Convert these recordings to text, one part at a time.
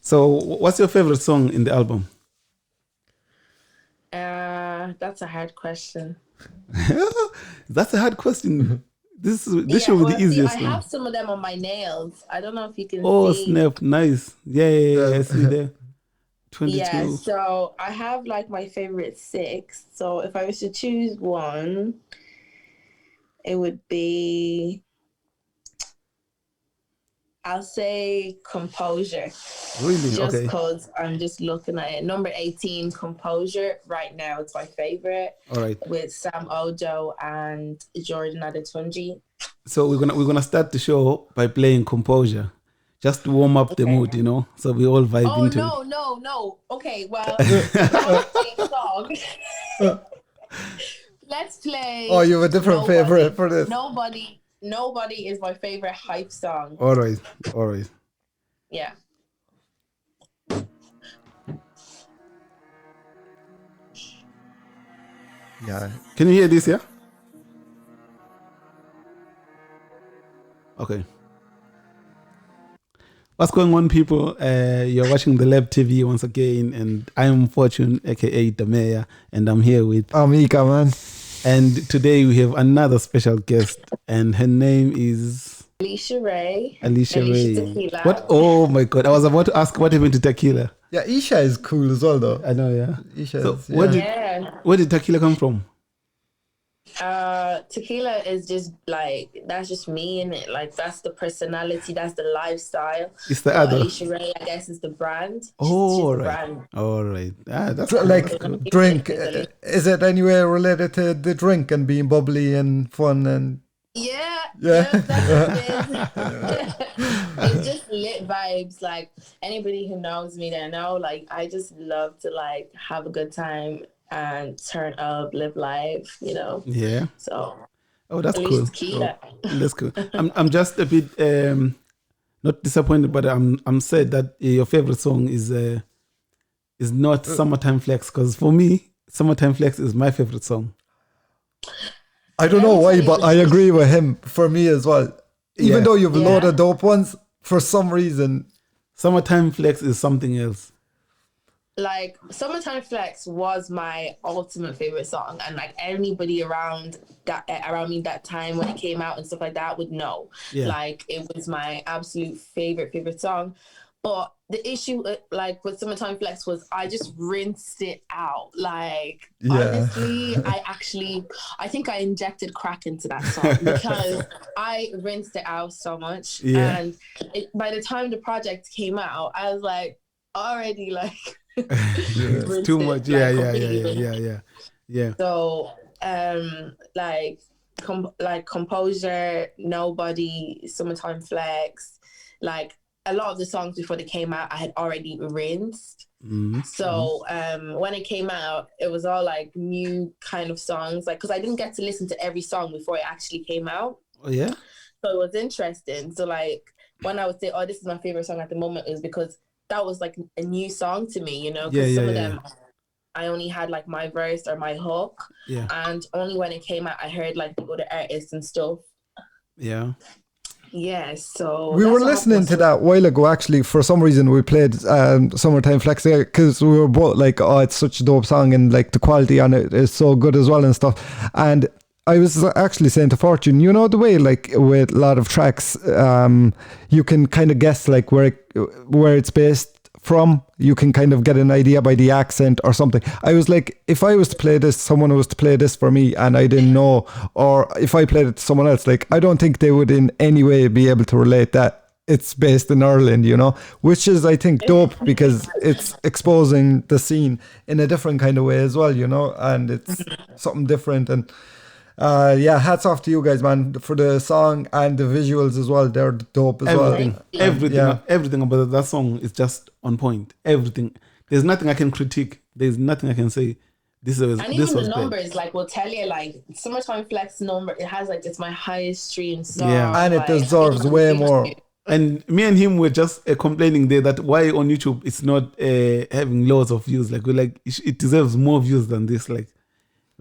So, what's your favorite song in the album? That's a hard question. That's a hard question. This should be the See, easiest I one. have some of them on my nails. I don't know if you can Oh, see. snap. Nice. Yeah, I see there. 22. Yeah, so I have like my favorite 6. So if I was to choose one, it would be, I'll say Composure. Really? Just Okay. because I'm just looking at it. Number 18, Composure. Right now, it's my favorite. All right. With Sam Ojo and Jordan Adetunji. So we're gonna start the show by playing Composure, just to warm up the mood, you know. So we all vibe into it. No. Okay, well, song. Let's play. Oh, you have a different favorite for this. Nobody is my favorite hype song. All right. Yeah. Yeah. Can you hear this? Yeah. Okay. What's going on, people? You're watching the Lab TV once again, and I'm Fortune, aka the Mayor, and I'm here with Amika, man. And today we have another special guest, and her name is Alicia Raye. Alicia Raye. Tequila. What? Oh my God! I was about to ask what happened to Tequila. Yeah, Isha is cool as well, though. I know, yeah. Isha So is, where did Tequila come from? Tequila is just like, that's just me, and it like that's the personality, that's the lifestyle. It's the other. Alicia Raye, I guess, is the brand. Oh, She's right. brand. All right. That's like cool. drink. Is it anywhere related to the drink and being bubbly and fun and? Yeah. Yeah. That's it. It's just lit vibes. Like anybody who knows me, they know. Like I just love to like have a good time and turn up, live life. You know. Yeah. So. Oh, that's at cool. least Tequila. That's cool. I'm just a bit not disappointed, but I'm sad that your favorite song is not Summertime Flex, because for me, Summertime Flex is my favorite song. I don't know why, but I agree with him. For me as well. Even though you've a load of dope ones, for some reason, Summertime Flex is something else. Like Summertime Flex was my ultimate favorite song, and like anybody around me that time when it came out and stuff like that would know. Yeah. Like it was my absolute favorite song. But the issue like with Summertime Flex was I just rinsed it out. Like honestly, I think I injected crack into that song because I rinsed it out so much. Yeah. And by the time the project came out, I was like already like It's too much. Yeah. So like Composure, Nobody, Summertime Flex, like a lot of the songs before they came out I had already rinsed. Mm-hmm. So when it came out, it was all like new kind of songs, like because I didn't get to listen to every song before it actually came out. Oh yeah. So it was interesting. So like when I would say, oh, this is my favorite song at the moment, is because that was like a new song to me, you know, because some of them I only had like my verse or my hook, and only when it came out I heard like the other artists and stuff. So we were listening to that a while ago. Actually, for some reason we played Summertime Flex there because we were both like, oh, it's such a dope song and like the quality on it is so good as well and stuff. And I was actually saying to Fortune, you know, the way like with a lot of tracks, you can kind of guess like where it's based from. You can kind of get an idea by the accent or something. I was like, if I was to play this, someone was to play this for me and I didn't know, or if I played it to someone else, like I don't think they would in any way be able to relate that it's based in Ireland, you know, which is, I think, dope because it's exposing the scene in a different kind of way as well, you know, and it's something different. And hats off to you guys, man, for the song and the visuals as well. They're dope as well. Everything about that song is just on point. Everything. There's nothing I can critique. There's nothing I can say. Even the numbers like will tell you, like Summertime Flex number, it has like, it's my highest stream song. And it deserves way more. And me and him were just complaining there that why on YouTube it's not having loads of views. Like it deserves more views than this. Like.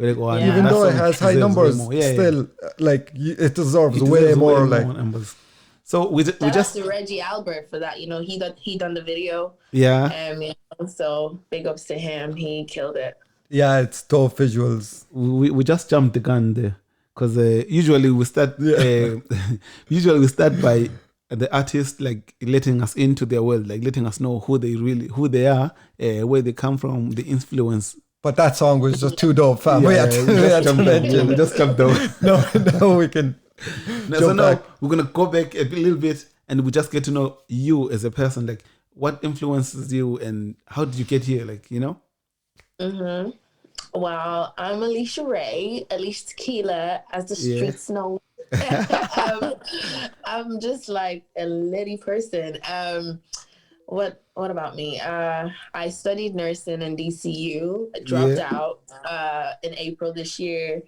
Like, even though it has high numbers, still like it deserves way more. Like numbers. So we Shout out just to Reggie Albert for that. He done the video. Yeah. So big ups to him. He killed it. Yeah, it's dope visuals. We just jumped the gun there because usually we start by the artist like letting us into their world, like letting us know who they are, where they come from, the influence. But that song was just too dope, fam. We just jumped down. No, we can. So now we're gonna go back a little bit, and we just get to know you as a person, like what influences you, and how did you get here, like Mm-hmm. Well, I'm Alicia Raye, Alicia Tequila, as the streets know. I'm just like a litty person. What about me? I studied nursing in DCU. I dropped out in April this year,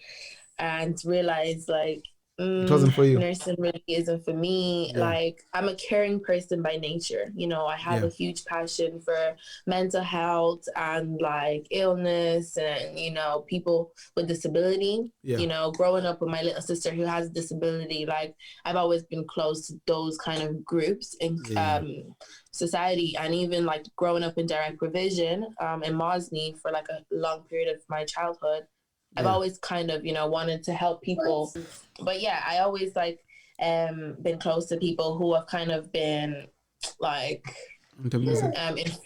and realized like it wasn't for you. Nursing really isn't for me. Yeah. Like, I'm a caring person by nature. I have a huge passion for mental health and like illness and, people with disability. Yeah. Growing up with my little sister who has a disability, like I've always been close to those kind of groups in society. And even like growing up in direct provision in Mosney for like a long period of my childhood, I've always kind of, wanted to help people. But yeah, I always like been close to people who have kind of been like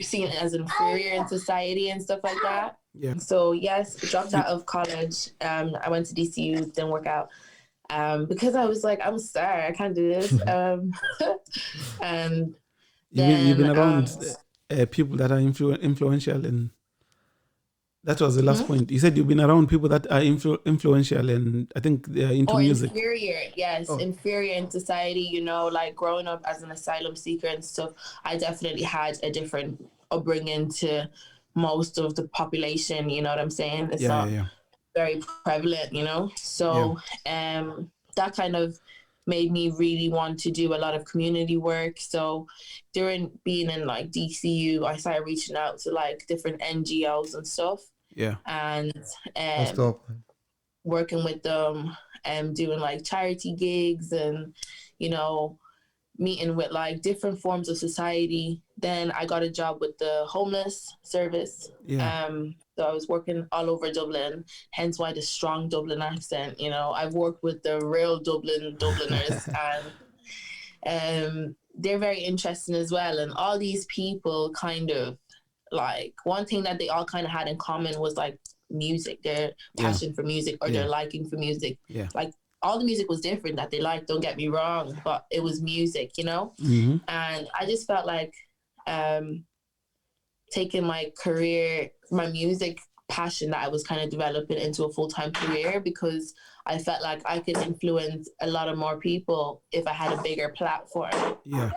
seen as inferior in society and stuff like that. Yeah. So yes, dropped out of college. I went to DCU, didn't work out. Because I was like, I'm sorry, I can't do this. And you've been around people that are influential, and that was the last point. You said you've been around people that are influential, and I think they are into music. Inferior, yes, inferior in society. Like growing up as an asylum seeker and stuff, I definitely had a different upbringing to most of the population. You know what I'm saying? It's not very prevalent. So that kind of made me really want to do a lot of community work. So during being in like DCU, I started reaching out to like different NGOs and stuff. Yeah. And working with them and doing like charity gigs and, meeting with like different forms of society. Then I got a job with the homeless service. Yeah. So I was working all over Dublin, hence why the strong Dublin accent. I've worked with the real Dubliners and they're very interesting as well. And all these people kind of like, one thing that they all kind of had in common was like music, their passion for music or their liking for music. Yeah. Like all the music was different that they liked, don't get me wrong, but it was music, Mm-hmm. And I just felt like taking my career, my music passion that I was kind of developing into a full-time career, because I felt like I could influence a lot of more people if I had a bigger platform. Yeah.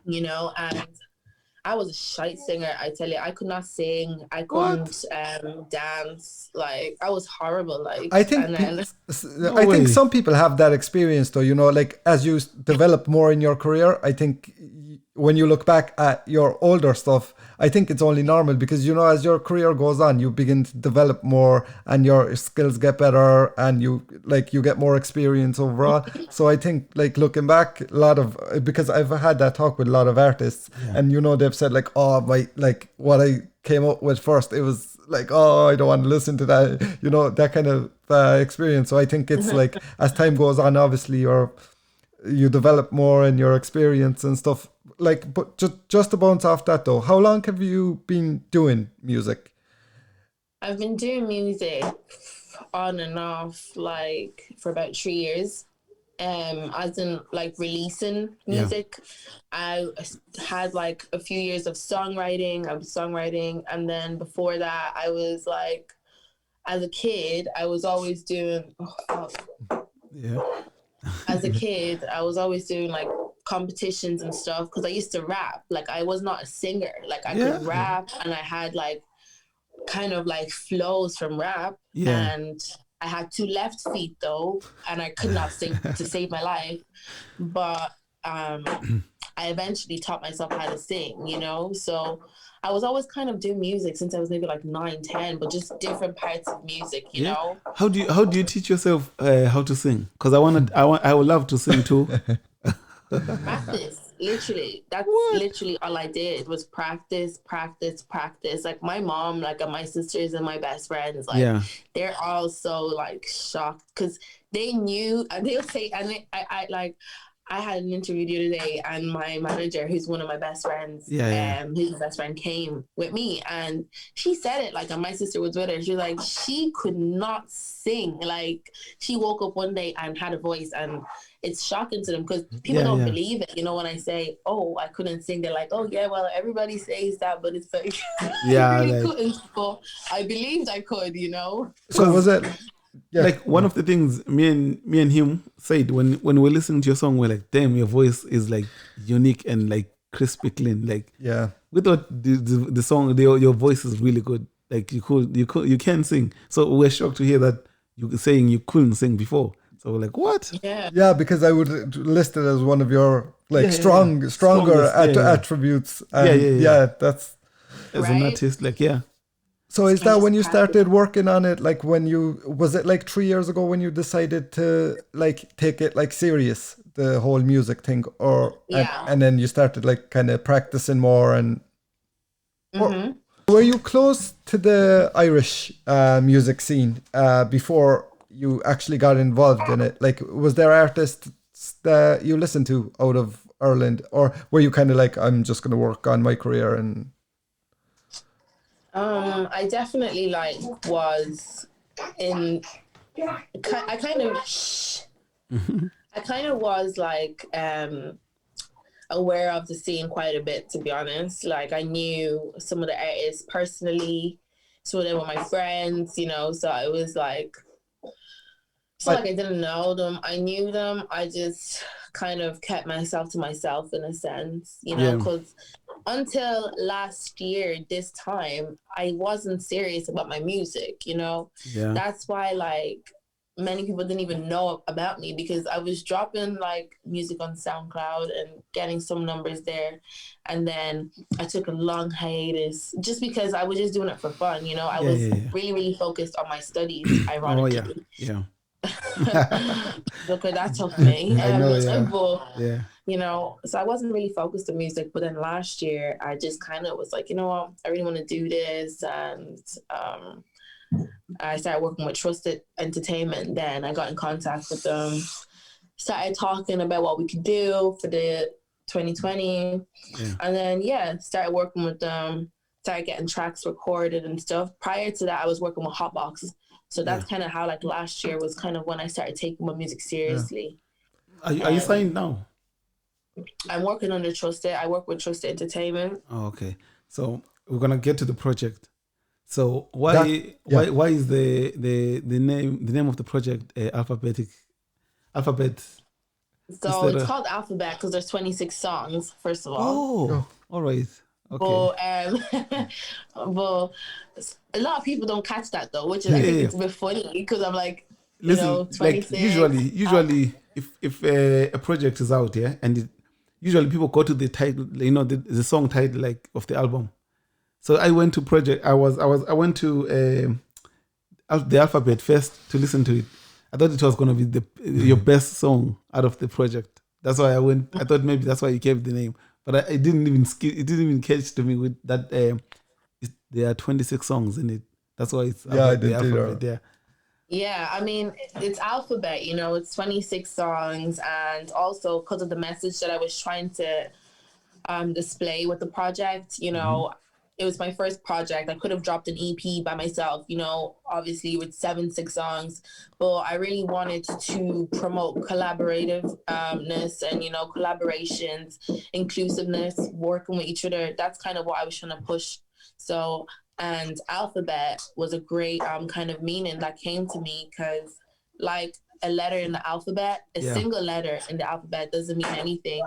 And I was a shite singer, I tell you. I could not sing. I couldn't dance. Like, I was horrible. Like, I think some people have that experience, though. Like as you develop more in your career, I think when you look back at your older stuff, I think it's only normal because, as your career goes on, you begin to develop more and your skills get better and you get more experience overall. So I think like looking back, because I've had that talk with a lot of artists and, they've said like, oh, like what I came up with first, it was like, oh, I don't want to listen to that, that kind of experience. So I think it's like as time goes on, obviously you develop more in your experience and stuff. Like, but just to bounce off that though, how long have you been doing music? I've been doing music on and off like for about 3 years. As in like releasing music. I had like a few years of songwriting. And then before that I was like, as a kid, I was always doing as a kid, I was always doing like competitions and stuff because I used to rap. Like I was not a singer. Like I could rap and I had like kind of like flows from rap. And I had 2 left feet though, and I could not sing to save my life. But I eventually taught myself how to sing, So I was always kind of doing music since I was maybe like 9, 10, but just different parts of music, you know. How do you teach yourself how to sing? Because I would love to sing too. Practice, literally. That's What? literally all I did was practice, practice, practice. Like my mom, like my sisters and my best friends, like Yeah. they're all so like shocked because they knew, and they'll say, and I like, I had an interview the other day, and my manager, who's one of my best friends, his best friend came with me, and she said it like, and my sister was with her. She was like, she could not sing. Like she woke up one day and had a voice, and it's shocking to them because people don't believe it. You know, when I say, "Oh, I couldn't sing," they're like, "Oh yeah, well, everybody says that, but it's fake." Yeah, I really like, couldn't. So I believed I could. You know. So was it? Yeah. Like one of the things me and him said when we're listening to your song, we're like, damn, your voice is like unique and like crispy clean. Like, Yeah. we thought the song, your voice is really good. Like you can sing. So we're shocked to hear that you were saying you couldn't sing before. So we're like, what? Yeah. Yeah, because I would list it as one of your like stronger attributes. And that's as an artist, like, yeah. So is that when you started working on it? Like was it like 3 years ago when you decided to like take it like serious, the whole music thing, or and then you started like kind of practicing more and or, were you close to the Irish music scene before you actually got involved in it? Like, was there artists that you listened to out of Ireland, or were you kind of like, I'm just going to work on my career and... I definitely like was in. I kind of was like aware of the scene quite a bit, to be honest. Like I knew some of the artists personally, some of them were my friends, you know. So it was like, it's not like I didn't know them. I knew them. I just kind of kept myself to myself in a sense, you know, because until last year, this time, I wasn't serious about my music, you know? Yeah. That's why, like, many people didn't even know about me because I was dropping, like, music on SoundCloud and getting some numbers there. And then I took a long hiatus just because I was just doing it for fun, you know? I was really, really focused on my studies, ironically. Oh, yeah. Look at that took me. I know, but, you know, so I wasn't really focused on music. But then last year, I just kind of was like, you know what, I really want to do this. And I started working with Trusted Entertainment. Then I got in contact with them, started talking about what we could do for the 2020. And then, started working with them, started getting tracks recorded and stuff. Prior to that, I was working with Hotbox. So that's kind of how, like, last year was kind of when I started taking my music seriously. Are you signed now? I'm working under Trusted. I work with Trusted Entertainment. Oh, okay. So we're gonna get to the project. So why is the name of the project Alphabet? So it's called Alphabet because there's 26 songs. First of all. Oh, all right. Okay. But a lot of people don't catch that though, which is I think it's a bit funny because I'm like, listen, 26. Like usually, if a project is out, and usually people go to the title, you know, the song title like of the album. So I went to I went to the Alphabet first to listen to it. I thought it was gonna be your best song out of the project. That's why I went. I thought maybe that's why you gave the name. But it didn't even catch to me with that. There are 26 songs in it. That's why it's about the Alphabet. Yeah, I mean, it's Alphabet, you know, it's 26 songs. And also because of the message that I was trying to display with the project, you know, it was my first project. I could have dropped an EP by myself, you know, obviously with 6 songs, but I really wanted to promote collaborativeness and, you know, collaborations, inclusiveness, working with each other. That's kind of what I was trying to push. So, and Alphabet was a great kind of meaning that came to me because, like, a letter in the alphabet, a single letter in the alphabet doesn't mean anything,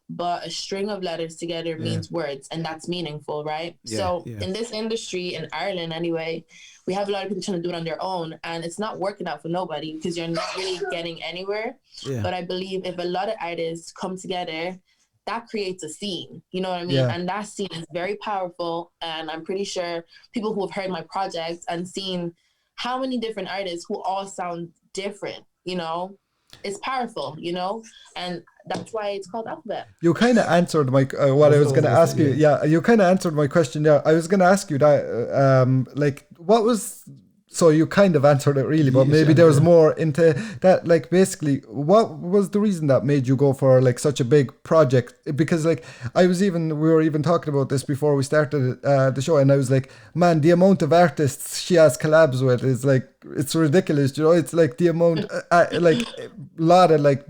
but a string of letters together means words, and that's meaningful, right? In this industry, in Ireland anyway, we have a lot of people trying to do it on their own, and it's not working out for nobody because you're not really getting anywhere. But I believe if a lot of artists come together, that creates a scene, you know what I mean? And that scene is very powerful, and I'm pretty sure people who have heard my project and seen how many different artists who all sound different, you know? it's powerful, you know, and that's why it's called Alphabet. You kind of answered my what I was going to ask you. Yeah, you kind of answered my question. Yeah, I was going to ask you that. Like, what was? So you kind of answered it really, but maybe there was more into that. Like, basically, what was the reason that made you go for like such a big project? Because like we were even talking about this before we started the show, and I was like, man, the amount of artists she has collabs with is like, it's ridiculous. You know, it's like the amount, like a lot of like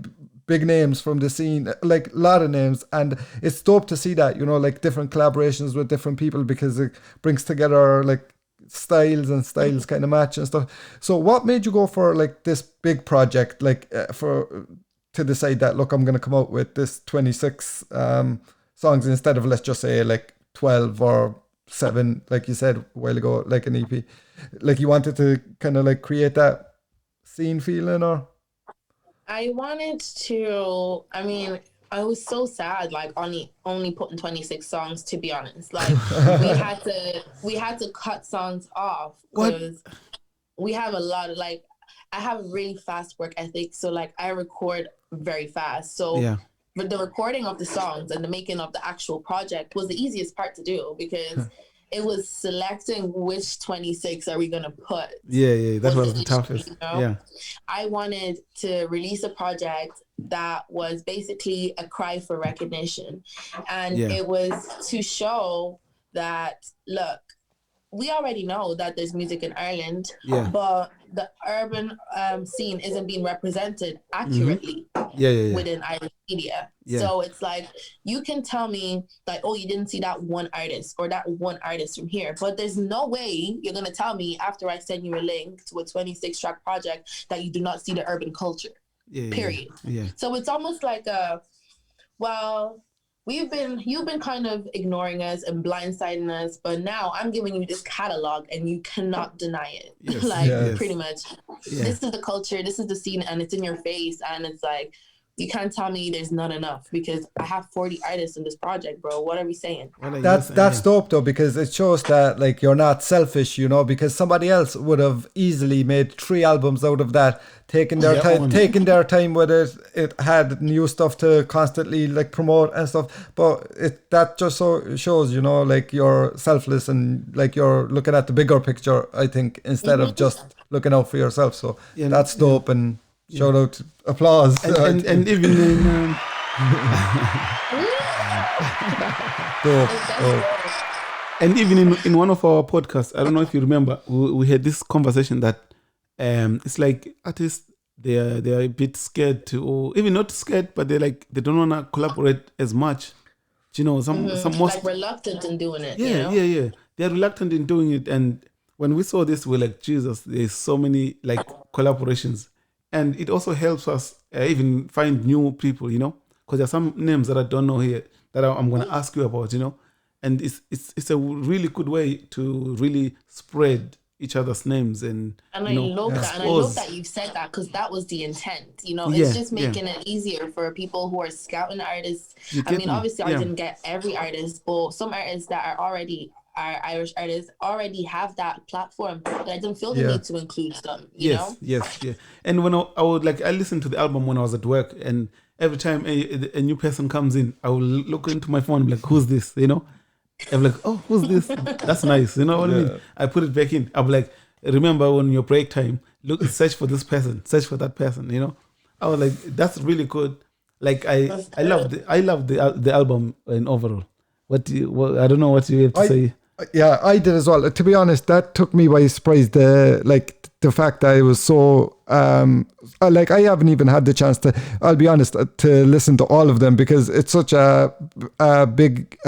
big names from the scene, like a lot of names, and it's dope to see that, you know, like different collaborations with different people, because it brings together like styles kind of match and stuff. So what made you go for like this big project, like to decide that, look, I'm going to come out with this 26 songs instead of, let's just say, like 12 or 7, like you said a while ago, like an EP? Like, you wanted to kind of like create that scene feeling, or? I wanted to, I mean, I was so sad, like only putting 26 songs, to be honest. Like we had to cut songs off because we have a lot of, like, I have a really fast work ethic, so like I record very fast. So but the recording of the songs and the making of the actual project was the easiest part to do, because it was selecting which 26 are we gonna put. That was the toughest. You know? I wanted to release a project that was basically a cry for recognition, and it was to show that, look, we already know that there's music in Ireland, but the urban scene isn't being represented accurately within Irish media. So it's like, you can tell me like, oh, you didn't see that one artist or that one artist from here, but there's no way you're going to tell me after I send you a link to a 26 track project that you do not see the urban culture, period. So it's almost like you've been kind of ignoring us and blindsiding us, but now I'm giving you this catalog and you cannot deny it. Pretty much. This is the culture, this is the scene, and it's in your face, and it's like, you can't tell me there's not enough, because I have 40 artists in this project, bro. What are we saying? That's dope though, because it shows that like you're not selfish, you know, because somebody else would have easily made 3 albums out of that, taking their time with it. It had new stuff to constantly like promote and stuff, but that just so shows, you know, like you're selfless and like you're looking at the bigger picture, I think, instead of just looking out for yourself. So that's dope, and shout out, applause. And even in and even in one of our podcasts, I don't know if you remember, we had this conversation that it's like artists, they are a bit scared to, or even not scared, but they don't want to collaborate as much. You know, some most like reluctant in doing it. Yeah. They're reluctant in doing it, and when we saw this, we're like, Jesus, there's so many like collaborations. And it also helps us even find new people, you know, because there are some names that I don't know here that I'm going to ask you about, you know, and it's a really good way to really spread each other's names and I love that, and I love that you've said that, because that was the intent, you know. It's just making it easier for people who are scouting artists. I mean, obviously, I didn't get every artist, but some artists that are Irish artists already have that platform, but I didn't feel the need to include them, you know? Yes. And when I listened to the album when I was at work, and every time a new person comes in, I will look into my phone and be like, who's this, you know? I'm like, oh, who's this? That's nice, you know what I mean? I put it back in. I'm like, remember when your break time, search for this person, search for that person, you know? I was like, that's really good. Like, I love the album in overall. I don't know what you have to say. Yeah, I did as well. To be honest, that took me by surprise. The fact that I was so like, I haven't even had the chance to, I'll be honest, to listen to all of them, because it's such a big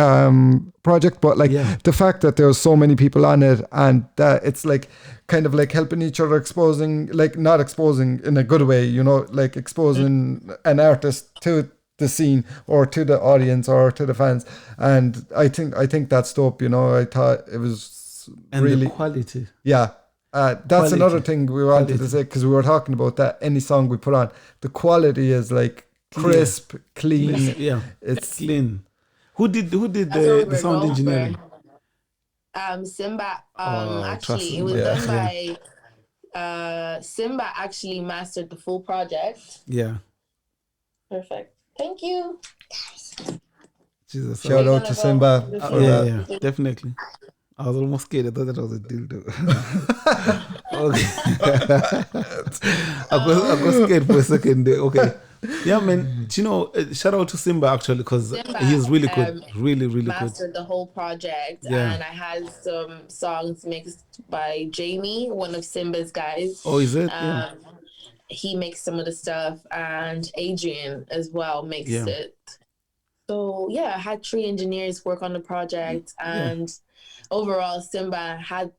project. But like the fact that there's so many people on it, and that it's like kind of like helping each other, exposing, like not exposing in a good way, you know, like exposing an artist to the scene or to the audience or to the fans. And I think that's dope, you know. I thought it was and really the quality. That's quality. Another thing we wanted to say, because we were talking about that any song we put on, the quality is like crisp, clean. It's clean. Who did the sound engineering? Simba. Actually, it was done by Simba actually mastered the full project. Yeah. Perfect. Thank you. Jesus. Shout out to Simba for that. Yeah, definitely. I was almost scared. I thought that was a dildo. Okay. I got scared for a second there. Okay. Yeah, man. Do you know, shout out to Simba actually, because he's really good. Really, really good. Mastered the whole project. Yeah. And I had some songs mixed by Jamie, one of Simba's guys. Oh, is it? Yeah. He makes some of the stuff, and Adrian as well makes it. So yeah, I had 3 engineers work on the project, and overall Simba had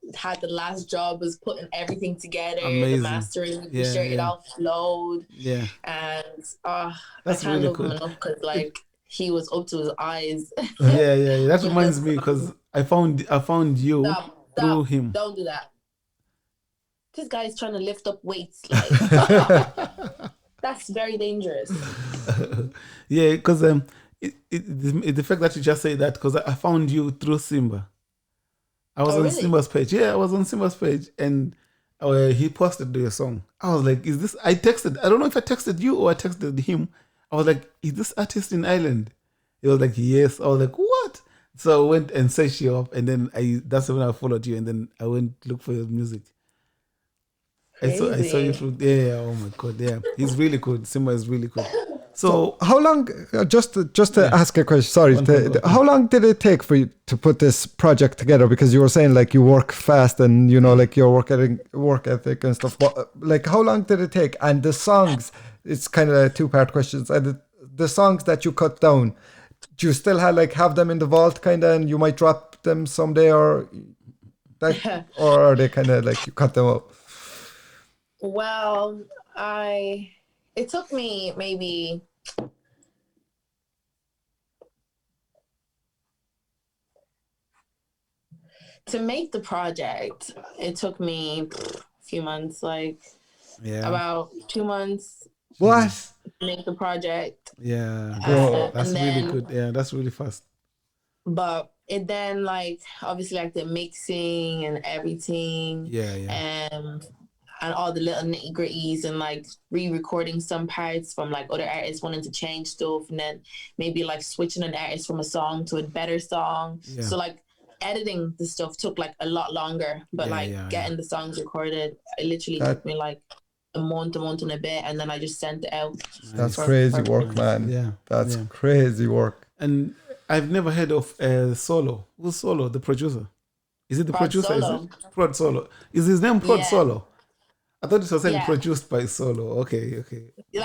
the last job was putting everything together. Amazing. The mastering, making sure it all flowed. Yeah. And I can't really love him enough because like he was up to his eyes. Yeah. That reminds me because I found you through him. Don't do that. This guy is trying to lift up weights. Like, that's very dangerous. Yeah, because the fact that you just say that, because I found you through Simba. I was on Simba's page. Yeah, I was on Simba's page, and he posted your song. I was like, is this? I don't know if I texted you or I texted him. I was like, is this artist in Ireland? He was like, yes. I was like, what? So I went and searched you up, and then that's when I followed you, and then I went to look for your music. I saw you through. Yeah. Oh my god. Yeah, he's really good. Simba is really good. So how long? Just to ask a question. Sorry. How long did it take for you to put this project together? Because you were saying like you work fast and you know like your work ethic and stuff. But like how long did it take? And the songs, it's kind of a 2-part questions. And the songs that you cut down, do you still have them in the vault kind of, and you might drop them someday, or are they kind of like you cut them up? Well, it took me maybe to make the project. It took me a few months, about 2 months. What? To make the project. Yeah, that's really good. Yeah, that's really fast. But it then obviously the mixing and everything. Yeah. And all the little nitty gritties and re-recording some parts from other artists wanting to change stuff, and then maybe switching an artist from a song to a better song. Yeah. So editing the stuff took a lot longer, but getting the songs recorded, it literally took me a month and a bit, and then I just sent it out. That's crazy work, man. Yeah, that's crazy work. And I've never heard of Solo. Who's Solo? The producer? Is it the producer? Solo. Is it Prod Solo? Is his name Prod Solo? I thought it was saying produced by Solo. Okay.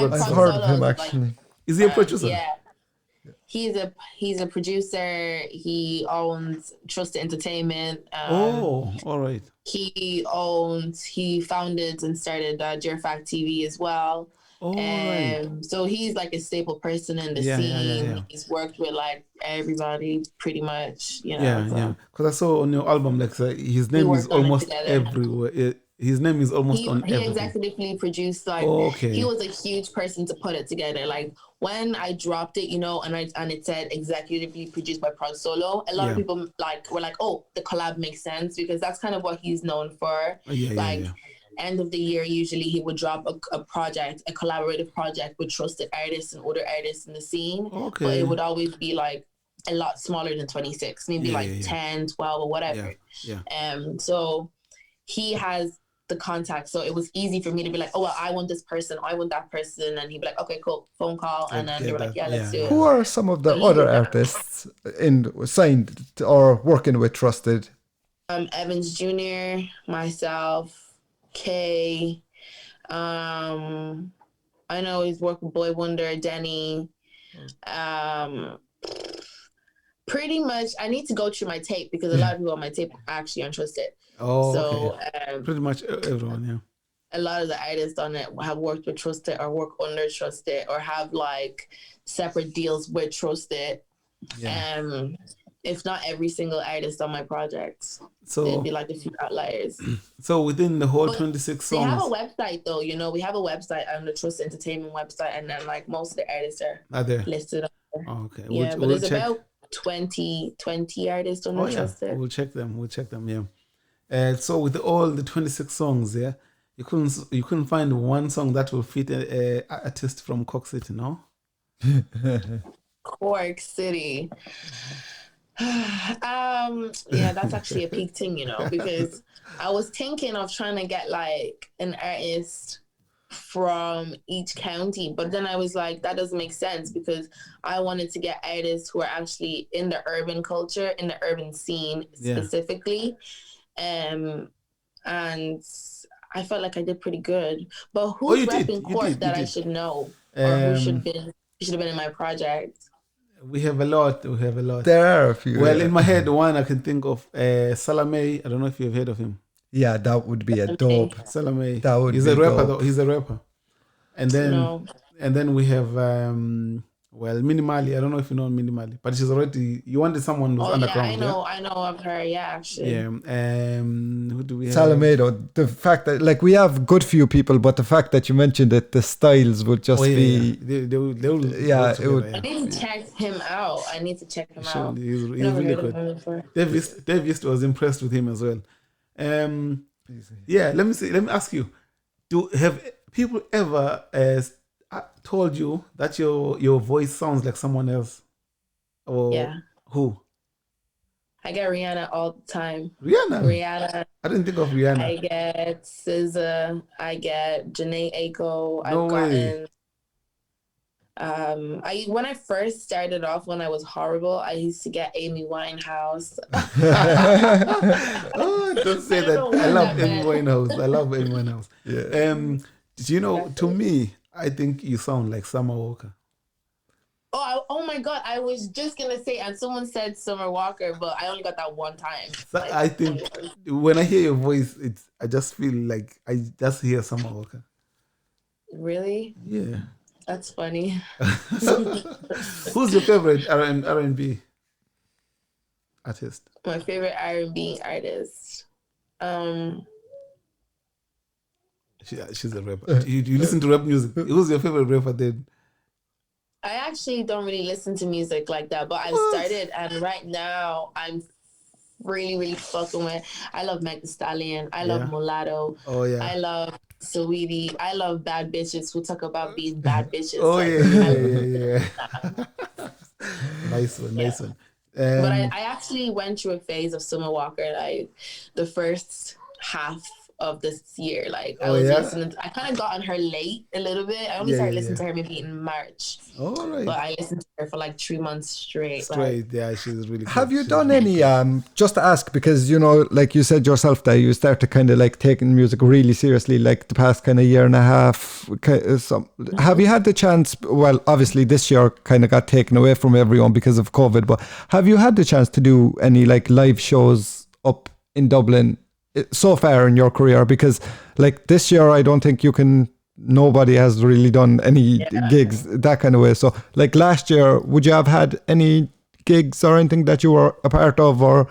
I've heard of him actually. Is he a producer? Yeah. He's a producer. He owns Trust Entertainment. All right. He founded and started Fact TV as well. Right. So he's a staple person in the scene. Yeah. He's worked with everybody pretty much. Yeah. Because I saw on your album his name is almost everywhere. His name is almost on everything. He executively produced he was a huge person to put it together. When I dropped it, and it said executively produced by Prod Solo, a lot of people were like, oh, the collab makes sense, because that's kind of what he's known for. End of the year, usually he would drop a project, a collaborative project with trusted artists and other artists in the scene. Okay. But it would always be a lot smaller than 26, maybe 10, 12 or whatever. So he has the contact, so it was easy for me to be like, oh well, I want this person, I want that person, and he'd be like, okay, cool, phone call, and then they were like, let's do it. Who are some of the other artists signed or working with Trusted? Evans Jr., myself, Kay. I know he's worked with Boy Wonder, Denny. Pretty much, I need to go through my tape because a lot of people on my tape are actually untrusted. Pretty much everyone, a lot of the artists on it have worked with Trusted or work under Trusted or have separate deals with Trusted. If not every single artist on my projects. So it'd be a few outliers. So within the whole 26 songs. We have a website though, we have a website on the Trust Entertainment website, and then most of the artists are there listed on there. Oh, okay. Yeah, but there's about 20 artists on the Trusted. We'll check them, yeah. So with all the 26 songs, You couldn't find one song that will fit a artist from Cork City, no? Cork City. Yeah, that's actually a peak thing, you know, because I was thinking of trying to get like an artist from each county, but then I was like, that doesn't make sense, because I wanted to get artists who are actually in the urban culture, in the urban scene specifically. And I felt like I did pretty good. But who's repping Cork that I should know, or who should have been in my project? We have a lot. There are a few. Well, in my head, one I can think of, Salame. I don't know if you've heard of him. Yeah, that would be a dope. Salame. That would He's be a rapper, dope. though. He's a rapper. And then we have Minimali. I don't know if you know Minimali, but she's already. You wanted someone who's underground. Yeah, I know of her. Yeah, actually. Yeah. Who do we have? Salamedo. The fact that like we have good few people, but the fact that you mentioned that the styles would just be. They will. Yeah, it would. I need to check him out. Out. He's really good. Dave East was impressed with him as well. Yeah. Let me ask you. Have people ever told you that your voice sounds like someone else? Or who? I get Rihanna all the time. Rihanna? I didn't think of Rihanna. I get SZA. I get Janae Aiko. No way. When I first started off, when I was horrible, I used to get Amy Winehouse. Oh, don't say that. I love Amy Winehouse. Yeah. Do you know, to me, I think you sound like Summer Walker. Oh my God. I was just going to say, and someone said Summer Walker, but I only got that one time. So I think when I hear your voice, I just feel like I just hear Summer Walker. Really? Yeah. That's funny. Who's your favorite R&B artist? My favorite R&B artist. She's a rapper. You listen to rap music. Who's your favorite rapper then? I actually don't really listen to music like that, but I've started, and right now I'm really, really fucking with. I love Meg Thee Stallion. I love Mulatto. Oh yeah. I love Saweetie. I love bad bitches who talk about being bad bitches. Oh yeah. Nice one. But I actually went through a phase of Summer Walker, like the first half of this year. Like I was listening. I kind of got on her late a little bit. I only started listening to her maybe in March. All right. But I listened to her for like 3 months straight. Yeah, she's really good. Have you done any, just to ask, because, you know, like you said yourself that you start to kind of like taking music really seriously, like the past kind of year and a half. Have you had the chance, well, obviously this year kind of got taken away from everyone because of COVID, but have you had the chance to do any like live shows up in Dublin so far in your career? Because like this year I don't think nobody has really done any gigs that kind of way. So like last year, would you have had any gigs or anything that you were a part of, or?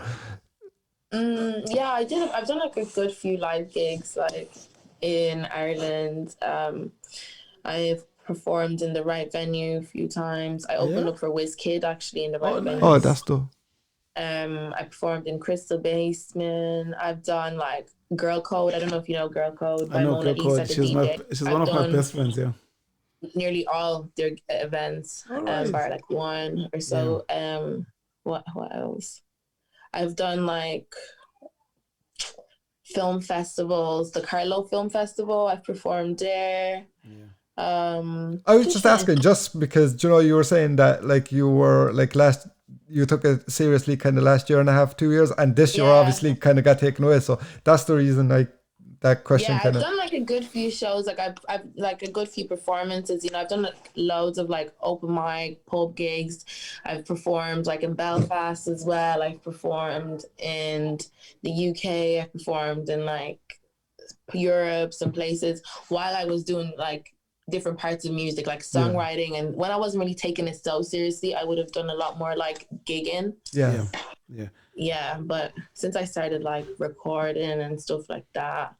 Yeah, I did. I've done like a good few live gigs like in Ireland. I've performed in the Right Venue a few times. I opened up for Wizkid actually in the Right Venue. Oh, that's dope. I performed in Crystal Basement. I've done like Girl Code. I don't know if you know Girl Code. I know Girl Code. She's one of my best friends. Yeah. Nearly all their events, bar like one or so. Yeah. What else? I've done like film festivals. The Carlo Film Festival. I've performed there. Yeah. I was just asking, just because, you know, you were saying that like you were like you took it seriously kind of last year and a half, 2 years, and this year obviously kind of got taken away. So that's the reason that question kind of. I've done like a good few shows, like I've like a good few performances. You know, I've done like loads of like open mic, pub gigs. I've performed like in Belfast as well. I've performed in the UK. I've performed in like Europe, some places, while I was doing like different parts of music, like songwriting. And when I wasn't really taking it so seriously, I would have done a lot more like gigging. Yeah, but since I started like recording and stuff like that,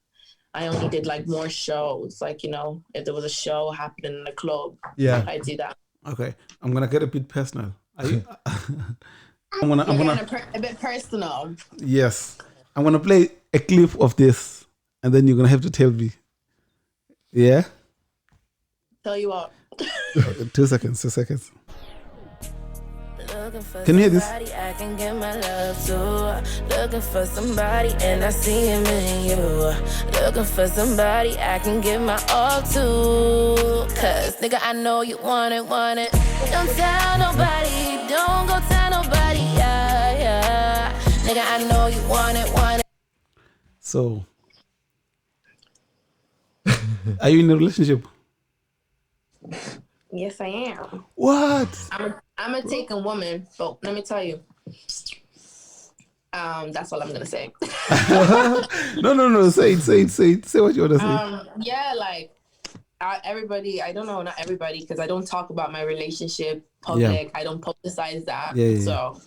I only did like more shows. Like, you know, if there was a show happening in the club, I do that. Okay, I'm gonna get a bit personal. I'm gonna a bit personal. Yes, I'm gonna play a clip of this, and then you're gonna have to tell me Yeah. Tell you what. 2 seconds. Can you hear this? I can get my love to. Looking for somebody and I see him in you. Looking for somebody I can give my all to. Cause nigga, I know you want it. Don't tell nobody, don't go tell nobody, yeah. Nigga, I know you want it. So, are you in a relationship? Yes, I am. What? I'm a taken woman, but let me tell you. That's all I'm gonna say. No. Say it. Say what you want to say. Yeah, like everybody. I don't know, not everybody, because I don't talk about my relationship public. I don't publicize that. Yeah. So,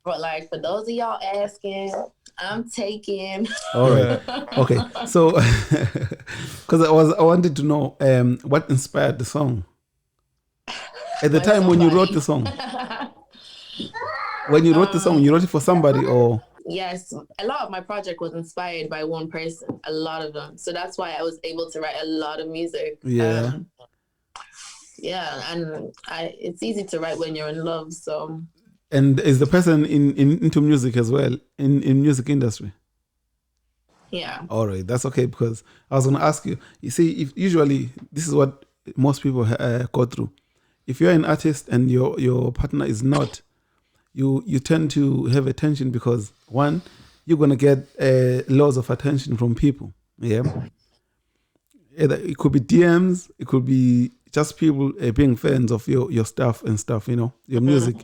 but like for those of y'all asking, I'm taken. All right. Okay. So, because I wanted to know what inspired the song. At the time when you wrote the song. When you wrote the song, you wrote it for somebody or? Yes, a lot of my project was inspired by one person, a lot of them. So that's why I was able to write a lot of music. Yeah. And it's easy to write when you're in love, so. And is the person into music as well, in music industry? Yeah. All right, that's okay, because I was going to ask you, see, if usually this is what most people go through. If you're an artist and your partner is not, you tend to have attention because, one, you're going to get lots of attention from people. Yeah. It could be DMs, it could be just people being fans of your stuff and stuff, your music.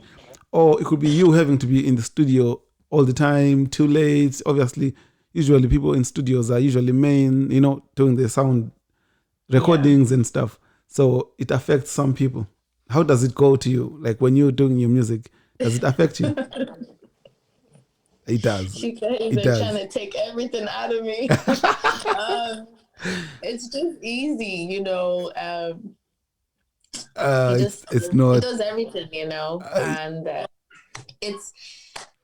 Or it could be you having to be in the studio all the time, too late. Obviously, usually people in studios are usually doing their sound recordings and stuff. So it affects some people. How does it go to you? Like when you're doing your music, does it affect you? It does. You guys are trying to take everything out of me. It's just easy, it's not. He does everything, and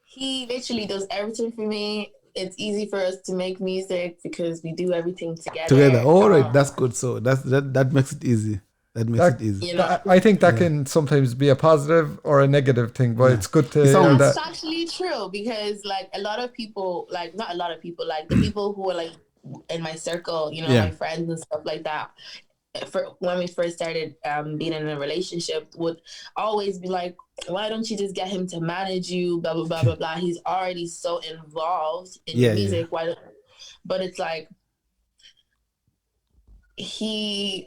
he literally does everything for me. It's easy for us to make music because we do everything together. All right, that's good. So that makes it easy. That makes it easy. I think that can sometimes be a positive or a negative thing, but it's good to know that. That's actually true because, like, a lot of people, like, not a lot of people, like, the people who are, like, in my circle, my friends and stuff like that, when we first started being in a relationship, would always be like, why don't you just get him to manage you, blah, blah, blah, blah, blah. He's already so involved in music. But it's like,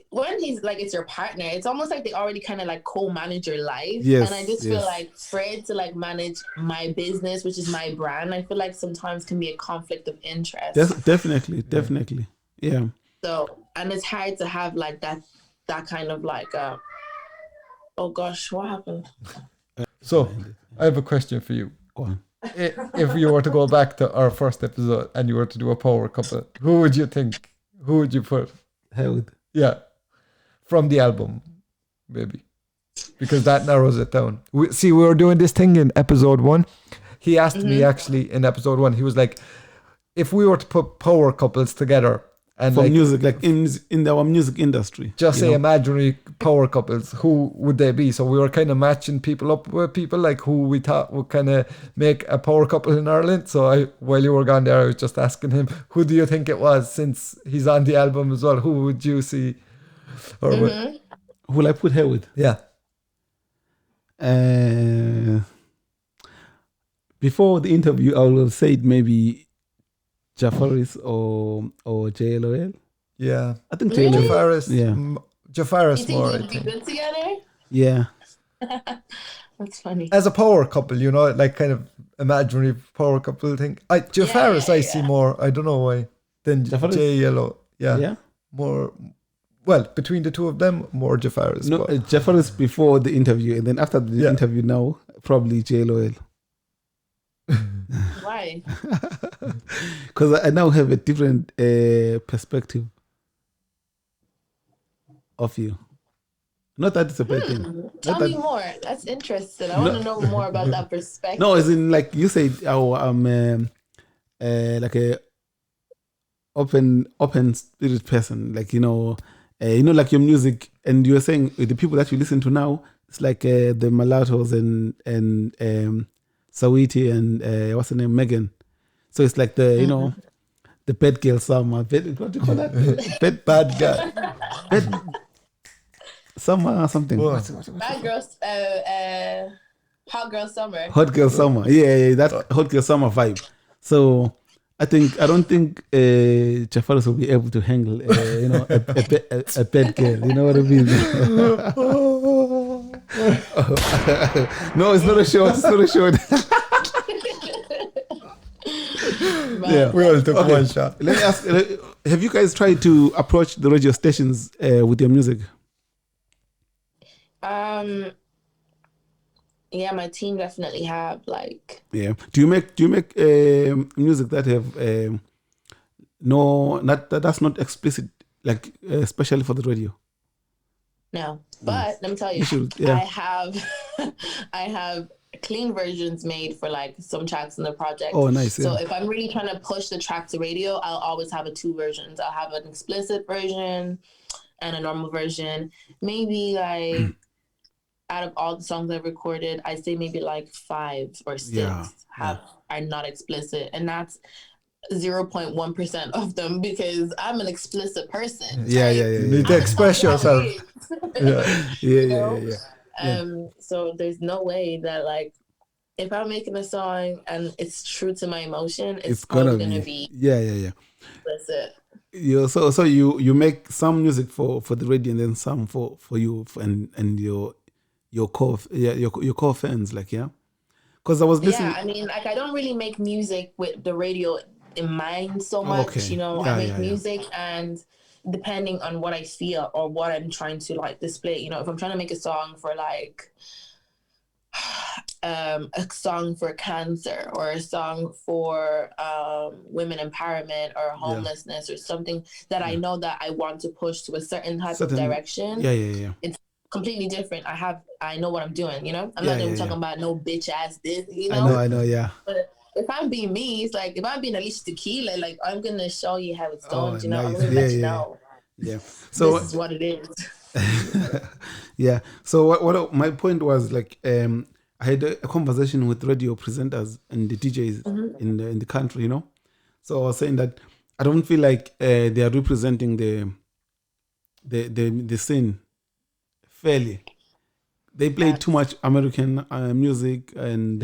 when he's like, it's your partner, it's almost like they already kind of like co-manage your life. And I just feel like Fred to like manage my business, which is my brand, I feel like sometimes can be a conflict of interest. Definitely. Yeah. So, and it's hard to have like that kind of like oh gosh, what happened? So I have a question for you. Go on. If you were to go back to our first episode and you were to do a power couple, who would you put? Held. Yeah, from the album, maybe, because that narrows it down. We were doing this thing in episode 1. He asked me actually in episode 1. He was like, if we were to put power couples together and for music, like in our music industry, just say imaginary power couples, who would they be? So we were kind of matching people up with people like who we thought would kind of make a power couple in Ireland. So while you were gone there, I was just asking him, who do you think it was, since he's on the album as well? Who would you see? Or who will I put her with? Yeah. Before the interview, I would have said maybe Jafaris or JLOL. Yeah, I think really? Jafaris. Yeah, Jafaris more. You think they'd be good together? Yeah, that's funny. As a power couple, like kind of imaginary power couple thing. Jafaris, I see more. I don't know why. Than JLO. Yeah, more. Well, between the two of them, more Jafaris. No, Jafaris before the interview, and then after the interview, now probably JLOL. Why? Because I now have a different perspective of you. Not that it's a bad thing. Tell me more. That's interesting. I want to know more about that perspective. No, as in like you said, I'm like a open spirit person. Like you know, like your music, and you were saying the people that you listen to now, it's like the Mulattoes and Sawiti and what's her name, Megan. So it's like the you know the bad girl summer. What do you call that? Bad guy. Bad summer something. What? Bad girls, hot girl summer. Hot girl summer. Yeah, that hot girl summer vibe. So I don't think Jafaris will be able to handle you know a bad girl. You know what I mean? No, it's not a short. It's not a short. Yeah, we all took one shot. Let me ask: have you guys tried to approach the radio stations with your music? Yeah, my team definitely have like. Yeah. Do you make music that have that's not explicit, like especially for the radio? No, but let me tell you, I have clean versions made for like some tracks in the project. Oh, nice. So if I'm really trying to push the track to radio, I'll always have two versions. I'll have an explicit version and a normal version. Maybe like out of all the songs I've recorded, I'd say maybe like 5 or 6 are not explicit, and that's 0.1% of them because I'm an explicit person. Yeah. You need to express yourself. Yeah. So there's no way that like if I'm making a song and it's true to my emotion, it's gonna be explicit. Yeah, so you make some music for the radio and then some for you and your core fans, like, yeah, because I was listening. Yeah, I mean, like, I don't really make music with the radio in mind so much. You know, I make music and depending on what I feel or what I'm trying to like display. You know, if I'm trying to make a song for like a song for cancer or a song for women empowerment or homelessness or something that I know that I want to push to a certain type of direction. Yeah. It's completely different. I know what I'm doing, you know? I'm not even talking about no bitch ass this, you know? I know, yeah. But if I'm being me, it's like, if I'm being Alicia Tequila, like, I'm going to show you how it's done, you know? Nice. I'm going to let you know. Yeah. So this is what it is. Yeah. So what my point was, like, I had a conversation with radio presenters and the DJs in the country, you know? So I was saying that I don't feel like they are representing the scene fairly. They play too much American music and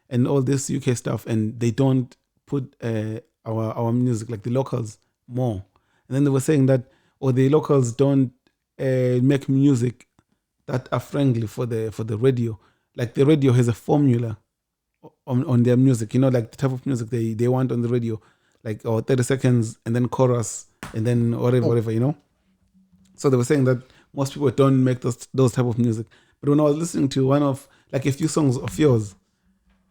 and all this UK stuff, and they don't put our music, like the locals, more. And then they were saying that, the locals don't make music that are friendly for the radio. Like the radio has a formula on their music, you know, like the type of music they want on the radio, like 30 seconds and then chorus and then whatever, you know. So they were saying that most people don't make those type of music. But when I was listening to one of, like, a few songs of yours,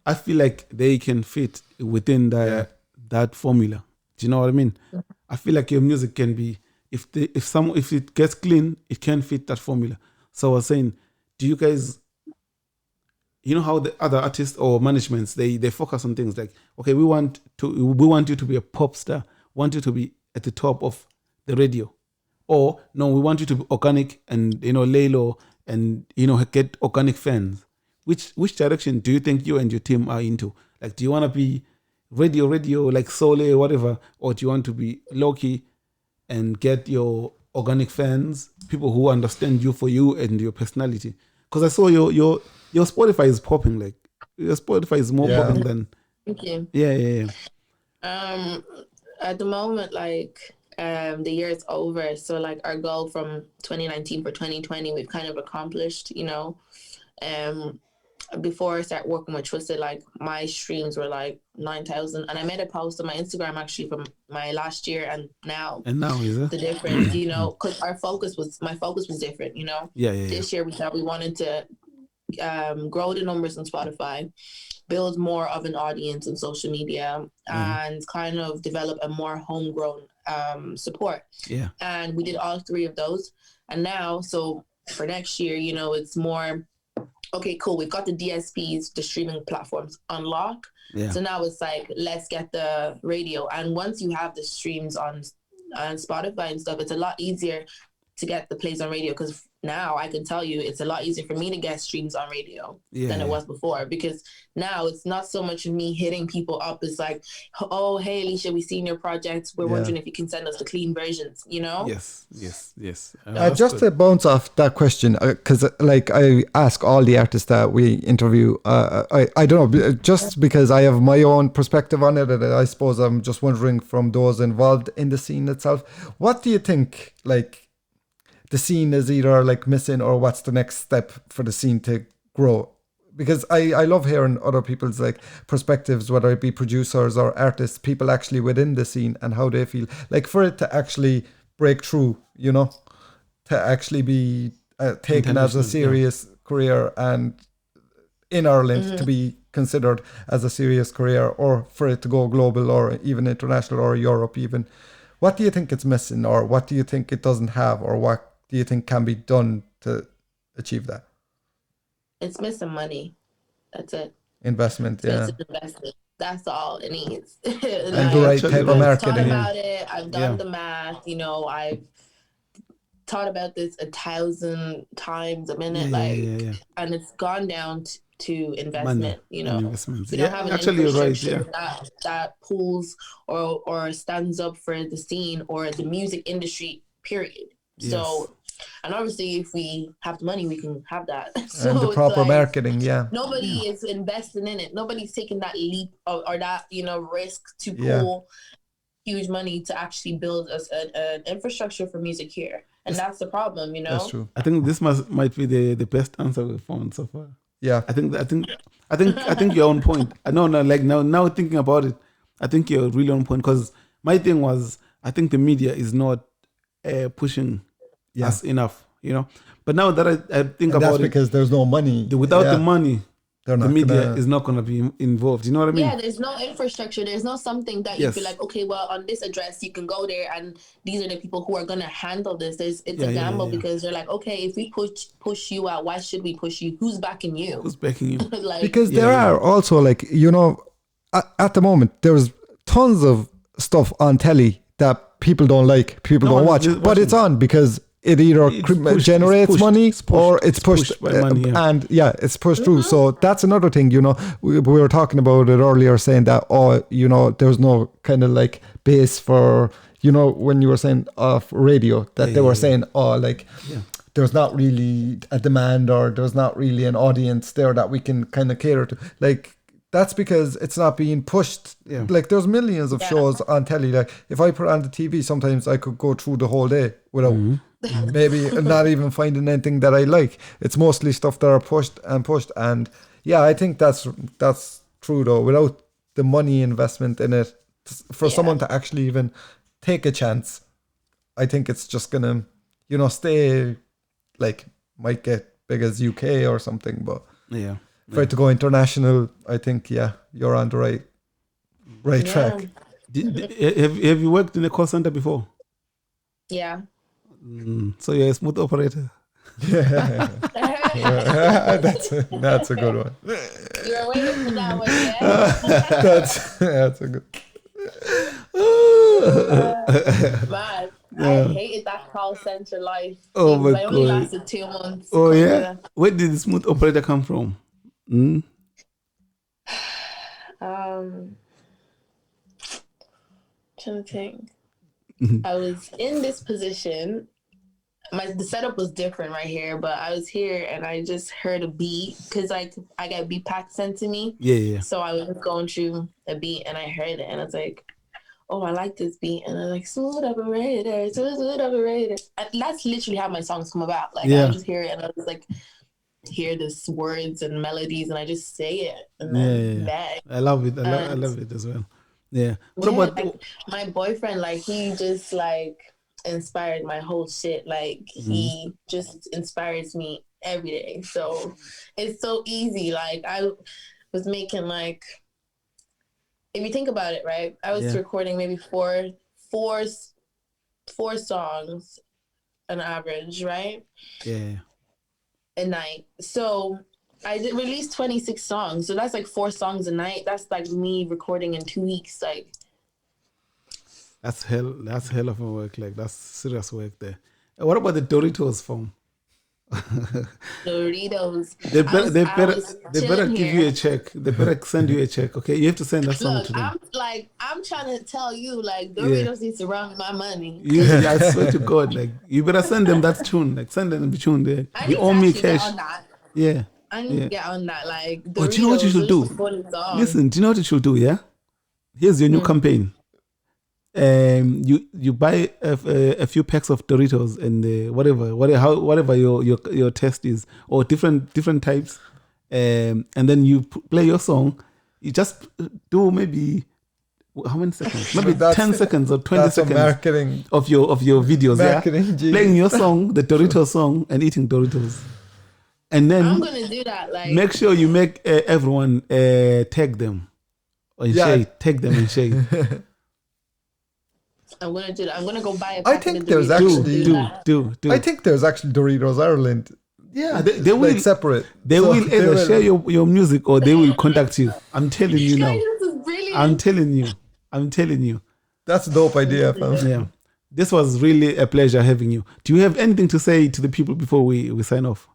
I feel like they can fit within that formula. Do you know what I mean? I feel like your music can be, if it gets clean, it can fit that formula. So I was saying, do you guys, you know how the other artists or managements, they focus on things like, okay, we want you to be a pop star, want you to be at the top of the radio. Or, no, we want you to be organic and, you know, lay low and, you know, get organic fans. Which direction do you think you and your team are into? Like, do you want to be radio, like soul or whatever? Or do you want to be low-key and get your organic fans, people who understand you for you and your personality? Because I saw your Spotify is popping. Like, your Spotify is more popping than... Thank you. Yeah. At the moment, like... the year is over, so like our goal from 2019 for 2020 we've kind of accomplished, you know. Before I started working with Twisted, like my streams were like 9,000, and I made a post on my Instagram actually from my last year and now is it the difference, you know, because my focus was different, you know. This year we thought we wanted to grow the numbers on Spotify, build more of an audience on social media, and kind of develop a more homegrown support. And we did all 3 of those. And now, so for next year, you know, it's more, okay, cool, we've got the DSPs, the streaming platforms on lock. So now it's like, let's get the radio. And once you have the streams on and Spotify and stuff, it's a lot easier to get the plays on radio, because now I can tell you it's a lot easier for me to get streams on radio than it was before, because now it's not so much of me hitting people up. It's like, oh, hey, Alicia, we seen your project. We're wondering if you can send us the clean versions, you know? Yes. Just to bounce off that question, because like I ask all the artists that we interview, I don't know, just because I have my own perspective on it, and I suppose I'm just wondering from those involved in the scene itself, what do you think, like, the scene is either like missing, or what's the next step for the scene to grow? Because I love hearing other people's like perspectives, whether it be producers or artists, people actually within the scene, and how they feel. Like, for it to actually break through, you know, to actually be taken as a serious career, and in Ireland to be considered as a serious career, or for it to go global or even international or Europe even. What do you think it's missing, or what do you think it doesn't have, or what do you think can be done to achieve that? It's missing money. That's it. Investment, Investment. That's all it needs. And the right type of marketing. I've thought about it. I've done the math. You know, I've thought about this 1,000 times a minute, and it's gone down to investment. Money, you know, investments. we don't have an actually, you're right. that pulls or stands up for the scene or the music industry. Period. Yes. So. And obviously, if we have the money, we can have that. So and the proper marketing, nobody is investing in it. Nobody's taking that leap or that, you know, risk to pull huge money to actually build us an infrastructure for music here. And that's the problem, you know. That's true. I think this might be the best answer we've found so far. Yeah. I think you're on point. I know, like now thinking about it, I think you're really on point, because my thing was, I think the media is not pushing us enough, you know. But now that I think about it, that's because there's no money. Without the money, the media is not going to be involved. You know what I mean? Yeah, there's no infrastructure. There's no something that you feel like, okay, well, on this address, you can go there, and these are the people who are going to handle this. It's a gamble because they're like, okay, if we push you out, why should we push you? Who's backing you? Who's backing you? Like, because there are also, like, you know, at the moment, there's tons of stuff on telly that people don't like, people don't watch, but it's on because it either generates money or it's pushed by money, and it's pushed through. So that's another thing, you know. We were talking about it earlier, saying that, you know, there's no kind of like base for, you know, when you were saying off radio that they were saying, there's not really a demand, or there's not really an audience there that we can kind of cater to. Like, that's because it's not being pushed. Yeah. Like, there's millions of shows on telly. Like, if I put on the TV, sometimes I could go through the whole day without maybe not even finding anything that I like. It's mostly stuff that are pushed. And I think that's true though. Without the money investment in it, for someone to actually even take a chance, I think it's just gonna, you know, stay, like, might get big as UK or something, but for it to go international, I think you're on the right track. Have you worked in a call center before? Yeah. So you're a smooth operator. That's a good one. You're waiting for that one, yeah? that's a good. Man, I hated that call center life. Oh my God! I only lasted 2 months. Oh yeah. Where did the smooth operator come from? Trying to think. I was in this position. The setup was different right here, but I was here and I just heard a beat because I got beat pack sent to me. Yeah. So I was going through a beat and I heard it and I was like, oh, I like this beat. And I'm like, smooth operator. And that's literally how my songs come about. Like, I just hear it and I was like, hear this words and melodies and I just say it. And then I love it. I love it as well. Yeah. What about like, my boyfriend? Like, he just like inspired my whole shit. Like, he just inspires me every day. So it's so easy. Like, I was making, like, if you think about it, right? I was recording maybe four songs on average, right? Yeah. A night. So I did release 26 songs. So that's like 4 songs a night. That's like me recording in 2 weeks. Like, That's hell of a work. Like that's serious work there. What about the Doritos form? Doritos. They better give here. you a check. They better send you a check. Okay, you have to send that song Look, to them. I'm trying to tell you, like, Doritos needs to run my money. I swear to God, like you better send them that tune. Like send them the tune there. You owe me cash. Yeah. I need to get on that. Like, Doritos, oh, do you know what you should do? Listen, do you know what you should do? Yeah. Here's your new campaign. You buy a few packs of Doritos and whatever your taste is, or different types, and then you play your song. You just do maybe how many seconds? Maybe 10 seconds or 20 seconds marketing of your videos. Marketing, yeah, playing your song, the Doritos song, and eating Doritos. And then I'm gonna do that. Like, make sure you make everyone tag them and share. Tag them and share. I'm gonna do that. I'm gonna go buy a pack. I think there's actually do. I think there's actually Doritos Ireland. Yeah, they will separate. They will either share your music or they will contact you. I'm telling you now. I'm telling you. That's a dope idea, fam. Yeah. This was really a pleasure having you. Do you have anything to say to the people before we sign off?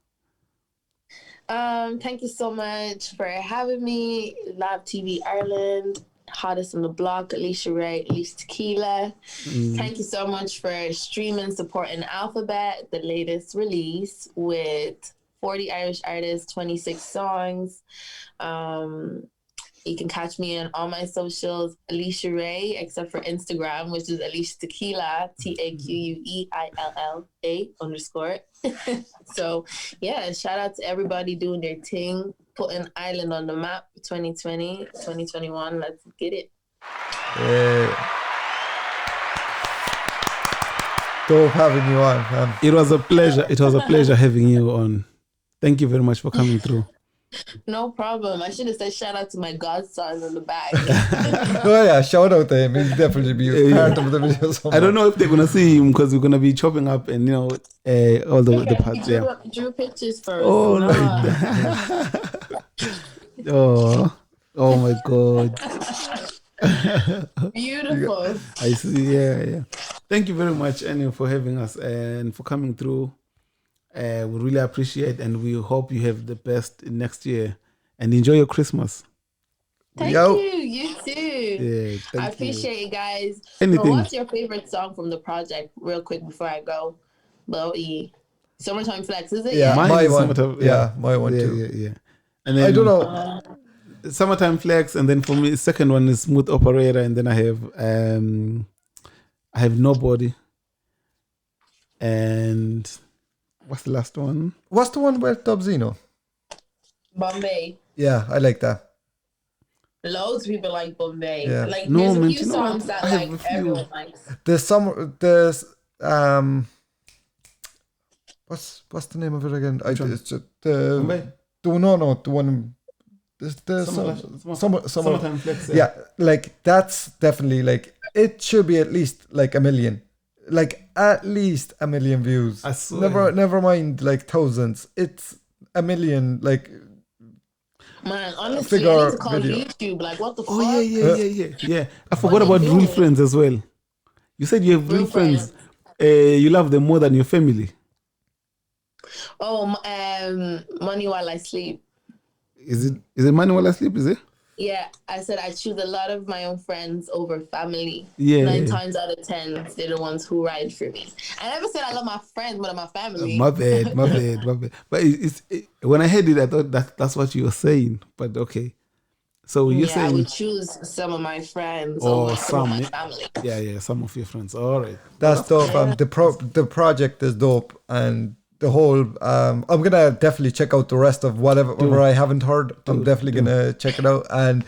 Thank you so much for having me. Live TV Ireland, hottest on the block, Alicia Raye, Alicia Tequila. Thank you so much for streaming, supporting Alphabet, the latest release with 40 Irish artists, 26 songs. You can catch me on all my socials, Alicia Raye, except for Instagram, which is Alicia Tequila, TAQUEILLA_. So, yeah, shout out to everybody doing their thing, putting Ireland on the map, 2020, 2021. Let's get it. Dope having you on, man. It was a pleasure having you on. Thank you very much for coming through. No problem. I should have said shout out to my godson in the back. Oh yeah, shout out to him. He'll definitely be part of the video somewhere. I don't know if they're gonna see him because we're gonna be chopping up and all the parts. Drew pictures first. Oh no. oh my God. Beautiful. I see. Yeah. Thank you very much, Annie, for having us and for coming through. We really appreciate, and we hope you have the best next year and enjoy your Christmas. Thank you. You too. Yeah, I appreciate it, guys. Anything. So what's your favorite song from the project, real quick before I go? Summertime Flex, is it? Yeah, my one. My one too. Yeah. And then I don't know. Summertime Flex, and then for me, the second one is Smooth Operator, and then I have Nobody. And what's the last one? What's the one with Dubzino? Bombay. Yeah, I like that. Loads of people like Bombay. Yeah. Like No, there's man, a few songs that like everyone likes. There's what's the name of it again? It's just the one. Summertime Flex. Yeah, like that's definitely like it should be at least like 1 million. Like at least 1 million views. I swear. Never mind like thousands. It's 1 million like. Man, honestly, I need to call YouTube. Like, what the fuck? Oh yeah. I forgot about real friends as well. You said you have real friends. You love them more than your family. Oh, Money While I Sleep. Is it Money While I Sleep? Is it? Yeah, I said I choose a lot of my own friends over family. Yeah. 9 times out of 10, they're the ones who ride for me. I never said I love my friends more than my family. My bad. But when I heard it, I thought that's what you were saying. But okay. So you're saying... I would choose some of my friends over some of my family. Yeah, some of your friends. All right. That's dope. The project is dope. And the whole... I'm going to definitely check out the rest of whatever I haven't heard. I'm definitely going to check it out. And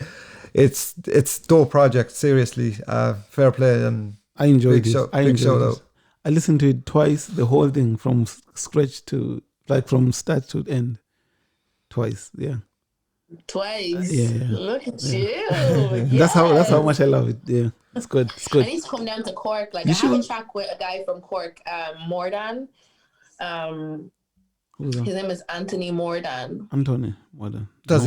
it's dope project. Seriously. Fair play. And I enjoyed it. Big shout out. I listened to it twice. The whole thing from scratch to... Like from start to end. Twice. Yeah. Twice. Yeah. Look at you. Yes. That's how much I love it. Yeah. It's good. I need to come down to Cork. Like I have a track with a guy from Cork, Mordan. His name is Anthony Mordan. Anthony Mordan. Does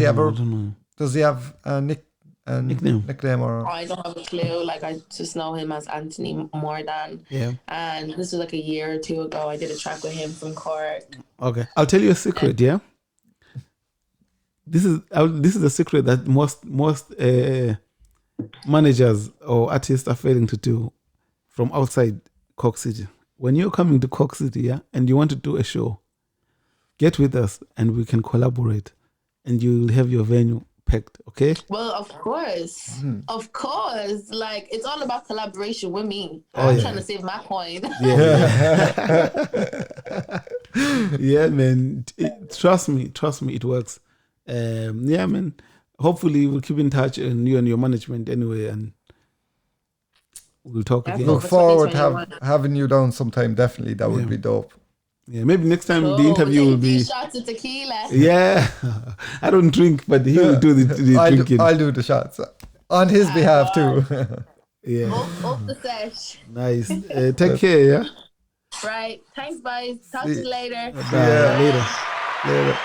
he have a nick? And nickname or I don't have a clue. Like, I just know him as Anthony more than. Yeah. And this was like a year or two ago. I did a track with him from Cork. Okay, I'll tell you a secret. Yeah. This is a secret that most managers or artists are failing to do from outside Cork City. When you're coming to Cork City, yeah, and you want to do a show, get with us and we can collaborate, and you'll have your venue packed. Okay? Well, of course. Of course. Like, it's all about collaboration with me. Oh, I'm yeah. trying to save my coin. Yeah. Yeah, man. Trust me, it works. Yeah, man. Hopefully we'll keep in touch, and you and your management anyway, and we'll talk again. look forward to having you down sometime. Definitely, that would be dope. Yeah, maybe next time the Cool. interview will be. Shots of tequila. Yeah, I don't drink, but he will do the drinking. I'll do the shots on his behalf too. Yeah, Off the sesh. nice. Take care. Yeah. Right. Thanks, guys. Talk to you later. Bye. Later.